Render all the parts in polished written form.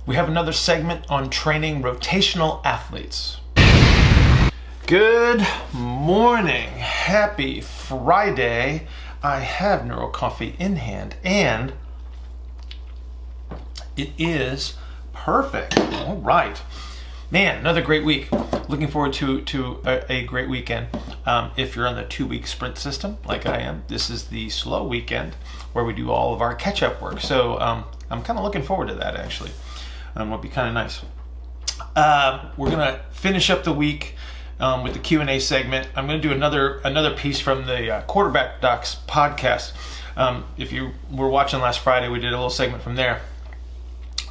We have another segment on training rotational athletes. Good morning. Happy Friday. I have Neuro Coffee in hand and it is perfect. All right. Man, another great week. Looking forward to a great weekend. If you're on the 2-week sprint system, like I am, this is the slow weekend where we do all of our catch-up work. So I'm kind of looking forward to that, actually. It'll be kind of nice. We're going to finish up the week with the Q&A segment. I'm going to do another piece from the Quarterback Docs podcast. If you were watching last Friday, we did a little segment from there.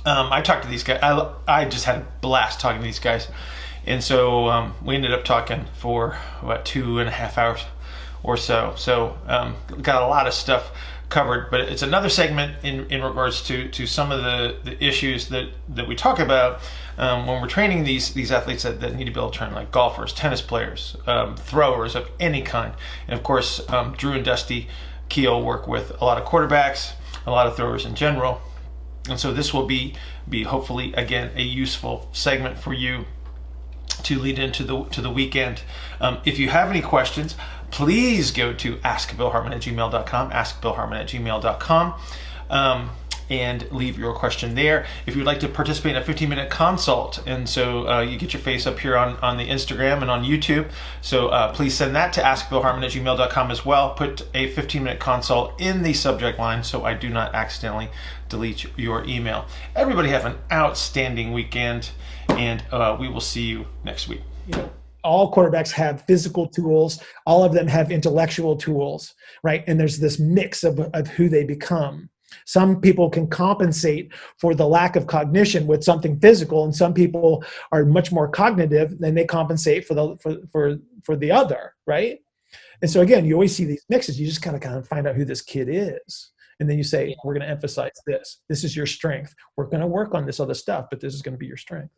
I talked to these guys. I just had a blast talking to these guys. And so we ended up talking for about 2.5 hours or so. So got a lot of stuff covered. But it's another segment in regards to some of the issues that we talk about when we're training these athletes that need to be able to train, like golfers, tennis players, throwers of any kind. And of course, Drew and Dusty Kiel work with a lot of quarterbacks, a lot of throwers in general. And so this will be hopefully, again, a useful segment for you to lead into the weekend. If you have any questions, please go to askbillhartman@gmail.com, askbillhartman@gmail.com, and leave your question there. If you'd like to participate in a 15-minute consult, and so you get your face up here on the Instagram and on YouTube, so please send that to askbillhartman@gmail.com as well. Put a 15-minute consult in the subject line so I do not accidentally delete your email. Everybody have an outstanding weekend, and we will see you next week. All quarterbacks have physical tools. All of them have intellectual tools, right? And there's this mix of who they become. Some people can compensate for the lack of cognition with something physical, and some people are much more cognitive, and they compensate for the other, right? And so again, you always see these mixes. You just kind of find out who this kid is. And then you say, we're going to emphasize this. This is your strength. We're going to work on this other stuff, but this is going to be your strength.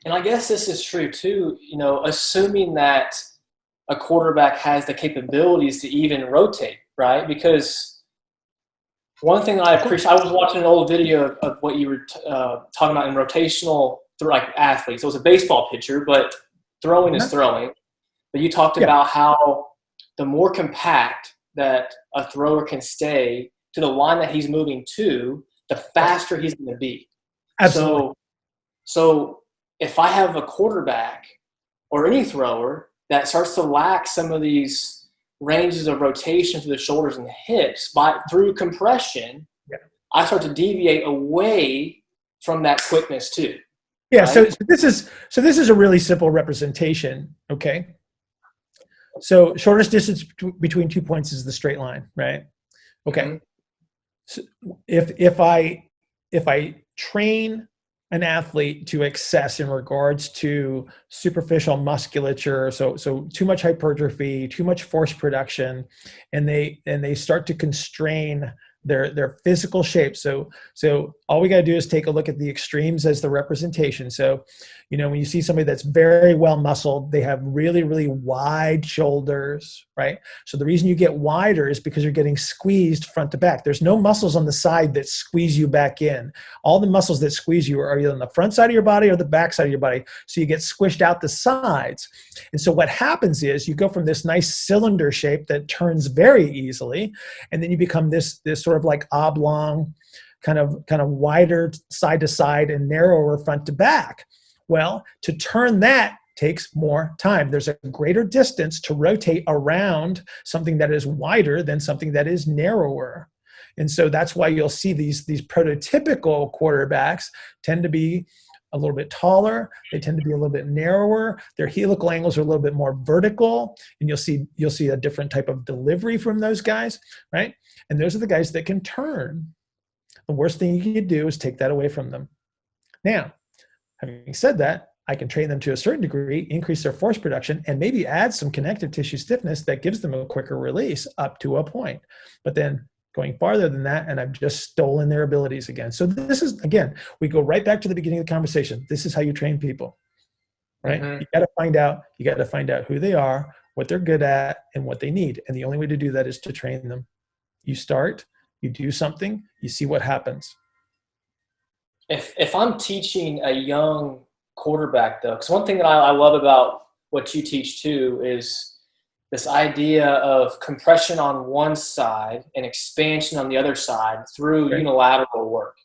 And I guess this is true too, assuming that a quarterback has the capabilities to even rotate, right? Because one thing I appreciate, I was watching an old video of what you were talking about in rotational, like athletes. It was a baseball pitcher, but throwing is throwing. But you talked about how the more compact that a thrower can stay to the line that he's moving to, the faster he's going to be. Absolutely. So if I have a quarterback or any thrower that starts to lack some of these ranges of rotation through the shoulders and the hips through compression, I start to deviate away from that quickness too. Yeah. Right? So this is a really simple representation. Okay. So shortest distance between 2 points is the straight line, right? Okay. Mm-hmm. So if I train an athlete to excess in regards to superficial musculature, so too much hypertrophy, too much force production, and they start to constrain their physical shape. So all we got to do is take a look at the extremes as the representation. So, when you see somebody that's very well muscled, they have really, really wide shoulders, right? So the reason you get wider is because you're getting squeezed front to back. There's no muscles on the side that squeeze you back in. All the muscles that squeeze you are either on the front side of your body or the back side of your body. So you get squished out the sides. And so what happens is you go from this nice cylinder shape that turns very easily, and then you become this sort of like oblong, kind of wider side to side and narrower front to back. Well, to turn that takes more time. There's a greater distance to rotate around something that is wider than something that is narrower. And so that's why you'll see these prototypical quarterbacks tend to be a little bit taller. They tend to be a little bit narrower. Their helical angles are a little bit more vertical, and you'll see a different type of delivery from those guys, right? And those are the guys that can turn. The worst thing you can do is take that away from them. Now, having said that, I can train them to a certain degree, increase their force production, and maybe add some connective tissue stiffness that gives them a quicker release up to a point. But then going farther than that, and I've just stolen their abilities again. So this is, again, we go right back to the beginning of the conversation. This is how you train people, right? Mm-hmm. You got to find out who they are, what they're good at, and what they need. And the only way to do that is to train them. You start, you do something, you see what happens. if I'm teaching a young quarterback, though, because one thing that I love about what you teach too is this idea of compression on one side and expansion on the other side through Right. unilateral work.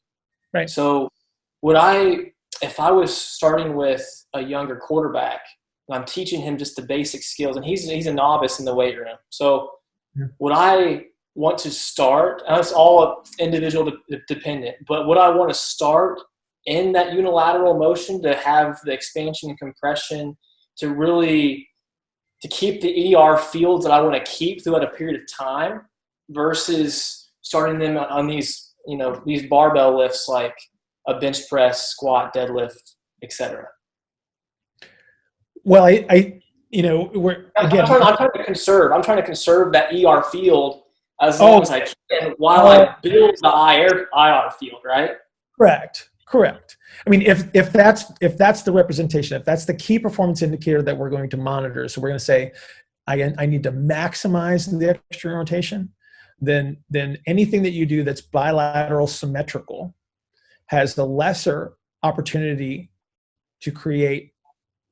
Right. So if I was starting with a younger quarterback and I'm teaching him just the basic skills, and he's a novice in the weight room. So would I want to start, and it's all individual dependent, but would I want to start in that unilateral motion to have the expansion and compression to keep the ER fields that I want to keep throughout a period of time versus starting them on these barbell lifts like a bench press, squat, deadlift, etc. Well, we're again. I'm trying to conserve. I'm trying to conserve that ER field as long as I can while I build the IR field, right? Correct. I mean, if that's the representation, if that's the key performance indicator that we're going to monitor, so we're going to say, I need to maximize the external rotation, then anything that you do that's bilateral symmetrical has the lesser opportunity to create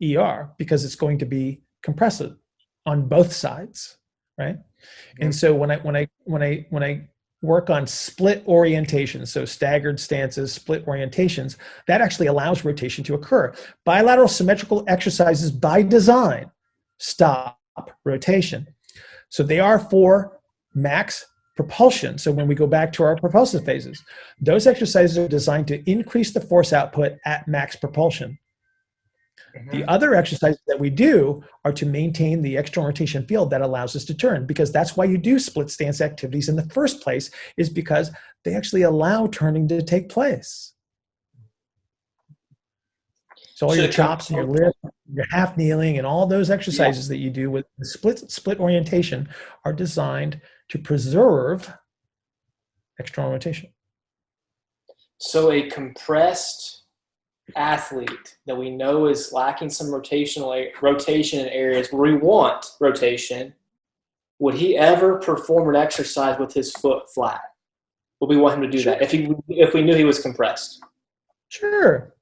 ER because it's going to be compressive on both sides, right? Mm-hmm. And so when I work on split orientations, so staggered stances, split orientations, that actually allows rotation to occur. Bilateral symmetrical exercises by design stop rotation. So they are for max propulsion. So when we go back to our propulsive phases, those exercises are designed to increase the force output at max propulsion. Mm-hmm. The other exercises that we do are to maintain the external rotation field that allows us to turn, because that's why you do split stance activities in the first place, is because they actually allow turning to take place. So all your chops and your lift, your half kneeling, and all those exercises that you do with the split orientation are designed to preserve external rotation. So a compressed athlete that we know is lacking some rotation in areas where we want rotation, would he ever perform an exercise with his foot flat? Would we want him to do that if we knew he was compressed? Sure.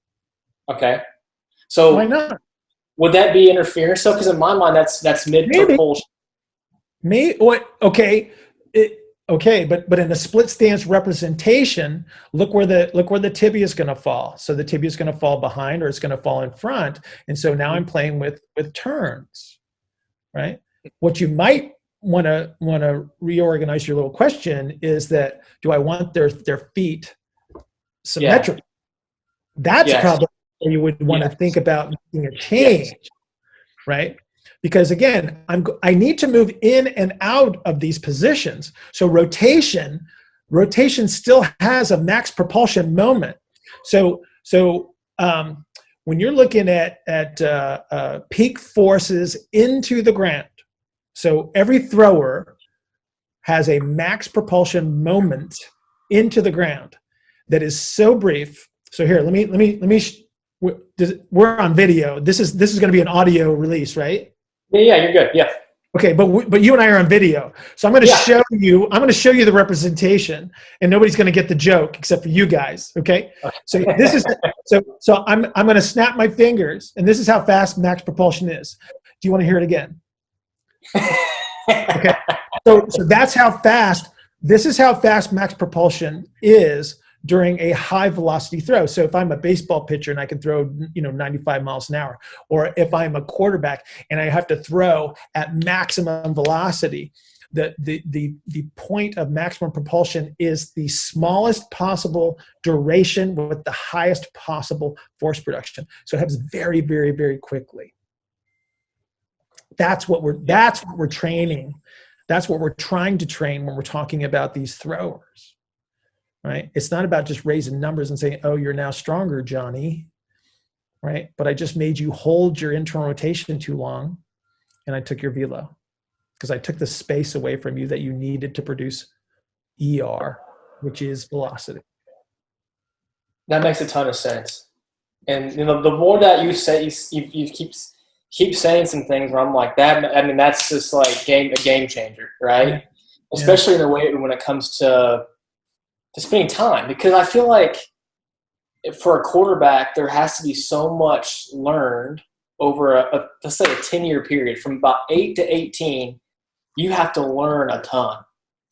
Okay. So why not? Would that be interference? So, because in my mind, that's mid propulsion. Okay, but in a split stance representation, look where the tibia is going to fall. So the tibia is going to fall behind, or it's going to fall in front. And so now I'm playing with turns, right? What you might want to reorganize your little question is that, do I want their feet symmetrical? That's probably where you would want to think about making a change, right? Because again, I need to move in and out of these positions. So rotation still has a max propulsion moment. So when you're looking at peak forces into the ground, so every thrower has a max propulsion moment into the ground that is so brief. So here, we're on video. This is going to be an audio release, right? Yeah, you're good. Yeah. Okay, but you and I are on video, so I'm going to show you. I'm going to show you the representation, and nobody's going to get the joke except for you guys. Okay. So this is so I'm going to snap my fingers, and this is how fast max propulsion is. Do you want to hear it again? Okay. So that's how fast. This is how fast max propulsion is during a high velocity throw. So if I'm a baseball pitcher and I can throw 95 miles an hour, or if I'm a quarterback and I have to throw at maximum velocity, the point of maximum propulsion is the smallest possible duration with the highest possible force production. So it happens very, very, very quickly. That's what we're training. That's what we're trying to train when we're talking about these throwers. Right? It's not about just raising numbers and saying, oh, you're now stronger, Johnny. Right? But I just made you hold your internal rotation too long, and I took your velo because I took the space away from you that you needed to produce ER, which is velocity. That makes a ton of sense. And the more that you say, you keep saying some things where I'm like that. I mean, that's just like a game changer, right? Yeah. Especially in the way when it comes to spending time, because I feel like for a quarterback, there has to be so much learned over let's say a 10-year period. From about 8 to 18, you have to learn a ton.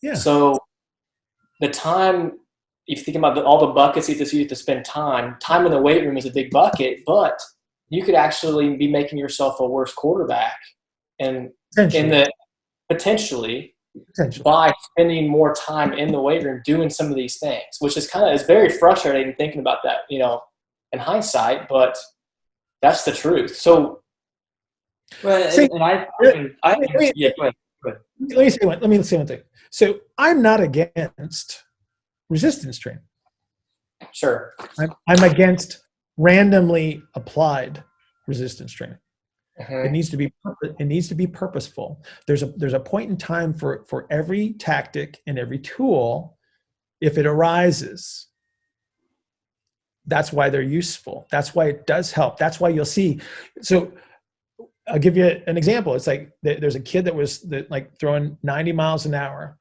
Yeah. So the time, if you think about all the buckets you have to spend time in the weight room is a big bucket, but you could actually be making yourself a worse quarterback and potentially by spending more time in the weight room doing some of these things, which is very frustrating thinking about that, in hindsight, but that's the truth. So, let me say one thing. So I'm not against resistance training. Sure. I'm against randomly applied resistance training. Mm-hmm. It needs to be purposeful. There's a point in time for every tactic and every tool. If it arises, that's why they're useful. That's why it does help. That's why you'll see. So I'll give you an example. It's like there's a kid that was like throwing 90 miles an hour,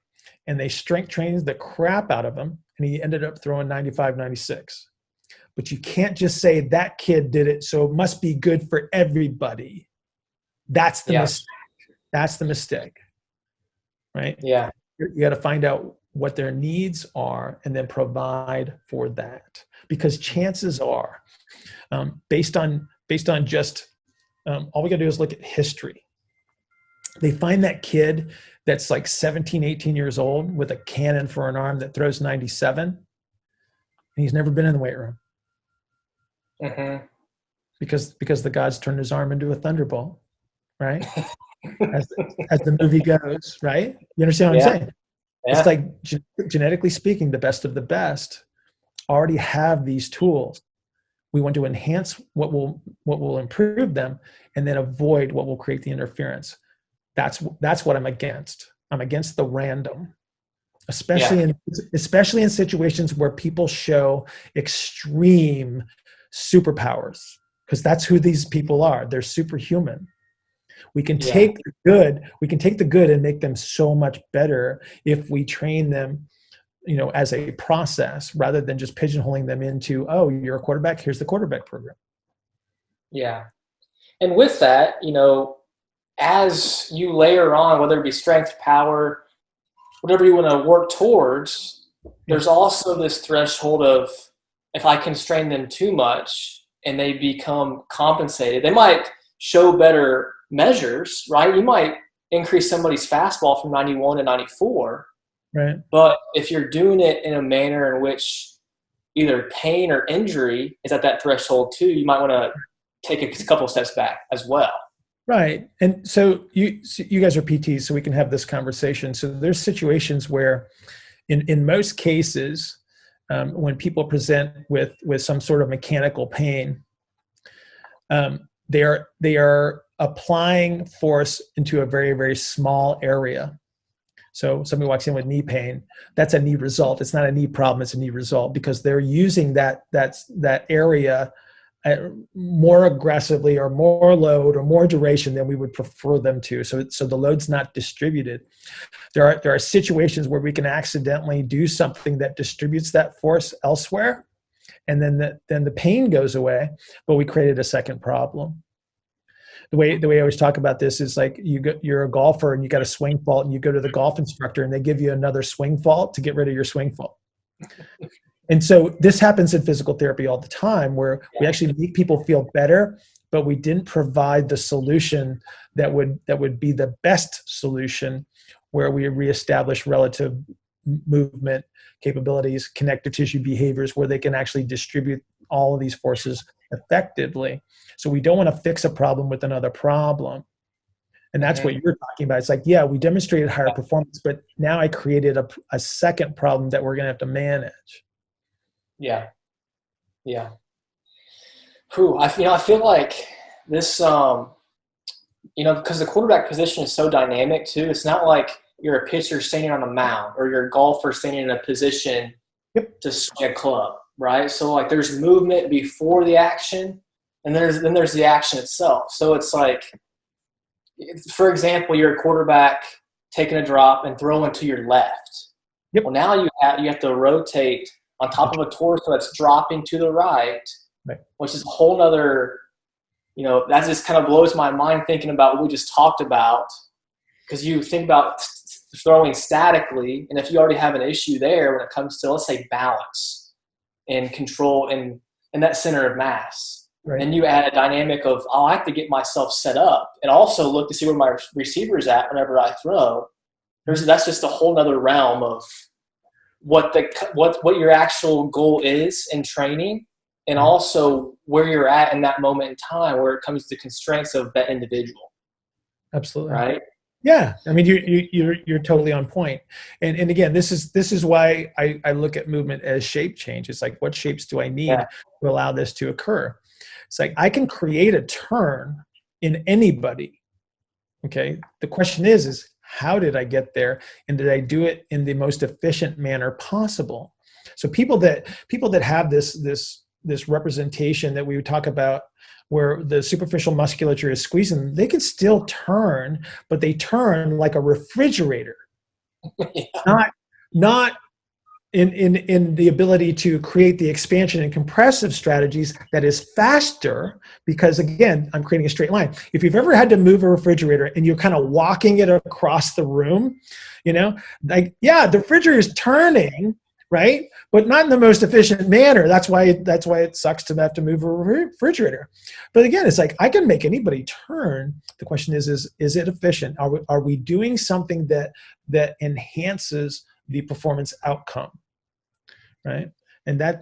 and they strength trained the crap out of him, and he ended up throwing 95, 96. But you can't just say that kid did it, so it must be good for everybody. That's the mistake. That's the mistake, right? Yeah. You got to find out what their needs are and then provide for that. Because chances are, based on just all we got to do is look at history. They find that kid that's like 17, 18 years old with a cannon for an arm that throws 97, and he's never been in the weight room. Mm-hmm. Because the gods turned his arm into a thunderbolt, right? as the movie goes, right? You understand what I'm saying? Yeah. It's like genetically speaking, the best of the best already have these tools. We want to enhance what will improve them, and then avoid what will create the interference. That's what I'm against. I'm against the random, especially in situations where people show extreme superpowers, because that's who these people are. They're superhuman. We can take the good and make them so much better if we train them, as a process, rather than just pigeonholing them into, oh, you're a quarterback, here's the quarterback program. Yeah. And with that, as you layer on, whether it be strength, power, whatever you want to work towards, there's also this threshold of, if I constrain them too much and they become compensated, they might show better measures, right? You might increase somebody's fastball from 91 to 94. Right. But if you're doing it in a manner in which either pain or injury is at that threshold too, you might want to take a couple steps back as well. Right. And so you guys are PTs, so we can have this conversation. So there's situations where in most cases, when people present with some sort of mechanical pain, they are applying force into a very, very small area. So somebody walks in with knee pain, that's a knee result. It's not a knee problem, it's a knee result, because they're using that area more aggressively, or more load, or more duration than we would prefer them to. So the load's not distributed. There are situations where we can accidentally do something that distributes that force elsewhere, and then the pain goes away, but we created a second problem. The way I always talk about this is like you're a golfer and you got a swing fault, and you go to the golf instructor and they give you another swing fault to get rid of your swing fault. And so this happens in physical therapy all the time, where we actually make people feel better, but we didn't provide the solution that would be the best solution, where we reestablish relative movement capabilities, connective tissue behaviors, where they can actually distribute all of these forces effectively. So we don't want to fix a problem with another problem. And that's what you're talking about. It's like, we demonstrated higher performance, but now I created a second problem that we're going to have to manage. Yeah. Yeah. Whew, I feel like this, because the quarterback position is so dynamic too. It's not like you're a pitcher standing on a mound, or you're a golfer standing in a position to swing a club, right? So like there's movement before the action, and then there's the action itself. So it's like, for example, you're a quarterback taking a drop and throwing to your left. Well, now you have to rotate on top of a torso that's dropping to the right, Right. which is a whole nother, that just kind of blows my mind thinking about what we just talked about. Because you think about throwing statically, and if you already have an issue there when it comes to, let's say, balance and control and that center of mass, Right. and you add a dynamic of, I have to get myself set up and also look to see where my receiver's at whenever I throw. That's just a whole nother realm of what your actual goal is in training, and also where you're at in that moment in time where it comes to constraints of that individual. Absolutely. Right. Yeah, I mean you're totally on point, and again this is why I look at movement as shape change. It's like, what shapes do I need to allow this to occur? It's like I can create a turn in anybody. Okay, the question is how did I get there, and did I do it in the most efficient manner possible? So people that have this representation that we would talk about, where the superficial musculature is squeezing, they can still turn, but they turn like a refrigerator, not in the ability to create the expansion and compressive strategies that is faster, because again, I'm creating a straight line. If you've ever had to move a refrigerator and you're kind of walking it across the room, the refrigerator is turning, right? But not in the most efficient manner. That's why it sucks to have to move a refrigerator. But again, it's like I can make anybody turn. The question is it efficient? Are we doing something that enhances the performance outcome? Right? And that's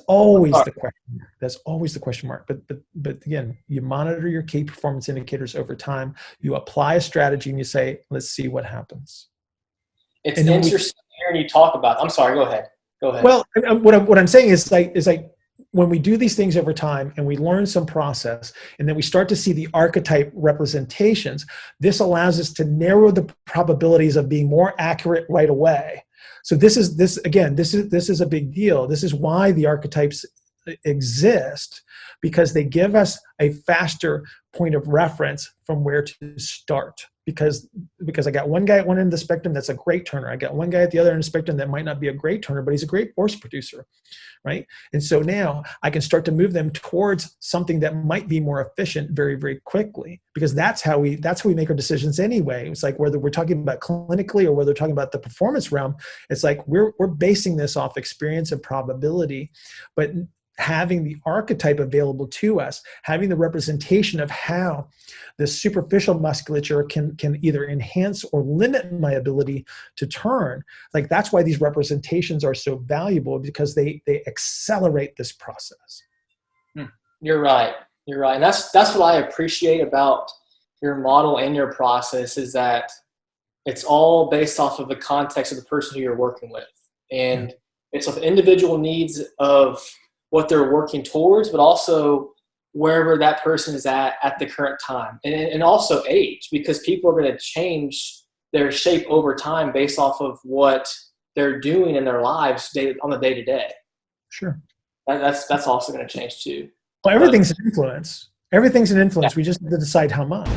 always the question. That's always the question mark. But again, you monitor your key performance indicators over time. You apply a strategy and you say, let's see what happens. It's interesting hearing you talk about. I'm sorry. Go ahead. Well, what I'm saying is like when we do these things over time and we learn some process, and then we start to see the archetype representations, this allows us to narrow the probabilities of being more accurate right away. So this is a big deal. This is why the archetypes exist, because they give us a faster point of reference from where to start. Because I got one guy at one end of the spectrum that's a great turner. I got one guy at the other end of the spectrum that might not be a great turner, but he's a great force producer, right? And so now I can start to move them towards something that might be more efficient very, very quickly, because that's how we make our decisions anyway. It's like whether we're talking about clinically or whether we're talking about the performance realm, it's like we're basing this off experience and probability, but having the archetype available to us, having the representation of how the superficial musculature can either enhance or limit my ability to turn. Like that's why these representations are so valuable, because they accelerate this process. You're right. And that's what I appreciate about your model and your process, is that it's all based off of the context of the person who you're working with. And it's of individual needs of what they're working towards, but also wherever that person is at the current time, and also age, because people are going to change their shape over time based off of what they're doing in their lives on the day-to-day. Sure. That's also going to change too. Well, everything's an influence. Everything's an influence. We just have to decide how much.